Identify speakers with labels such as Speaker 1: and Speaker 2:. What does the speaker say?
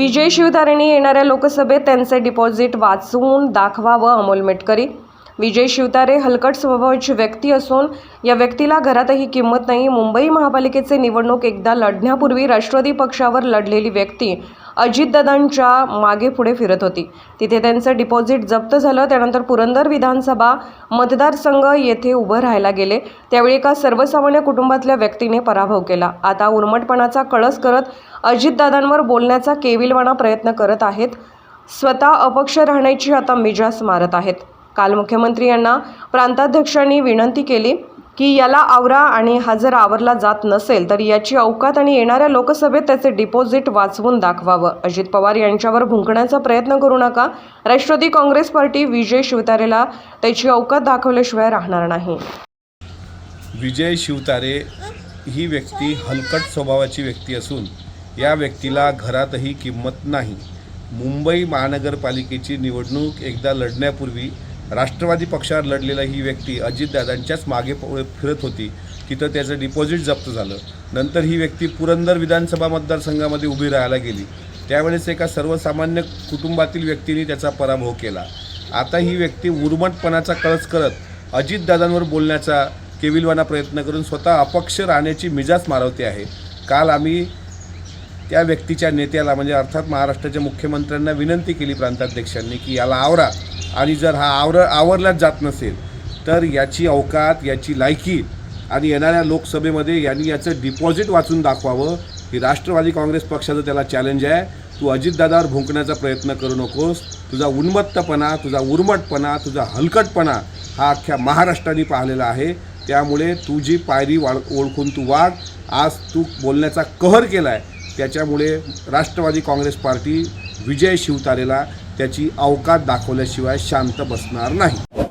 Speaker 1: विजय शिवतारेंनी येणाऱ्या लोकसभेत त्यांचे डिपॉझिट वाचवून दाखवावं अमोल मेटकरी। विजय शिवतारे हलकट स्वभावाची व्यक्ती असून या व्यक्तीला घरातही किंमत नाही। मुंबई महापालिकेचे निवडणूक एकदा लढण्यापूर्वी राष्ट्रवादी पक्षावर लढलेली व्यक्ती अजितदादांच्या मागे पुढे फिरत होती। तिथे त्यांचं डिपॉझिट जप्त झालं। त्यानंतर पुरंदर विधानसभा मतदारसंघ येथे उभं राहायला गेले। त्यावेळी एका सर्वसामान्य कुटुंबातल्या व्यक्तीने पराभव केला। आता उर्मटपणाचा कळस करत अजितदादांवर बोलण्याचा केविलवाणा प्रयत्न करत आहेत। स्वतः अपक्ष राहण्याची आता मिजास मारत आहेत। काल मुख्यमंत्री यांना प्रांताध्यक्षांनी विनंती केली की याला आवरा आणि हा जर आवरला जात नसेल तर याची औकात आणि येणाऱ्या लोकसभेत त्याचे डिपॉझिट वाचवून दाखवावं। अजित पवार यांच्यावर भुंकण्याचा प्रयत्न करू नका। राष्ट्रवादी काँग्रेस पार्टी विजय शिवतारेला त्याची औकात दाखवल्याशिवाय राहणार नाही।
Speaker 2: विजय शिवतारे ही व्यक्ती हलकट स्वभावाची व्यक्ती असून या व्यक्तीला घरातही किंमत नाही। मुंबई महानगरपालिकेची निवडणूक एकदा लढण्यापूर्वी राष्ट्रवादी पक्षावर लढलेला ही व्यक्ती अजितदादांच्याच मागे फिरत होती। तिथं त्याचं डिपॉझिट जप्त झालं। नंतर ही व्यक्ती पुरंदर विधानसभा मतदारसंघामध्ये उभी राहायला गेली। त्यावेळेस एका सर्वसामान्य कुटुंबातील व्यक्तीने त्याचा पराभव केला। आता ही व्यक्ती उर्मटपणाचा कळस करत अजितदादांवर बोलण्याचा केविलवाणा प्रयत्न करून स्वतः अपक्ष राहण्याची मिजाज मारवते आहे। काल आम्ही त्या व्यक्तीच्या नेत्याला म्हणजे अर्थात महाराष्ट्राच्या मुख्यमंत्र्यांना विनंती केली प्रांताध्यक्षांनी की याला आवरा आणि जर हा आवरलाच जात नसेल तर याची औकात, याची लायकी आणि येणाऱ्या लोकसभेमध्ये यांनी याचं डिपॉझिट वाचून दाखवावं। ही राष्ट्रवादी काँग्रेस पक्षाचं त्याला चॅलेंज आहे। तू अजितदादावर भुंकण्याचा प्रयत्न करू नकोस। तुझा उन्मत्तपणा, तुझा उर्मटपणा, तुझा हलकटपणा हा अख्ख्या महाराष्ट्राने पाहिलेला आहे। त्यामुळे तुझी पायरी ओळखून तू वाढ। आज तू बोलण्याचा कहर केला आहे, त्याच्यामुळे राष्ट्रवादी काँग्रेस पार्टी विजय शिवतारेला त्याची औकात दाखवल्याशिवाय शांत बसणार नाही।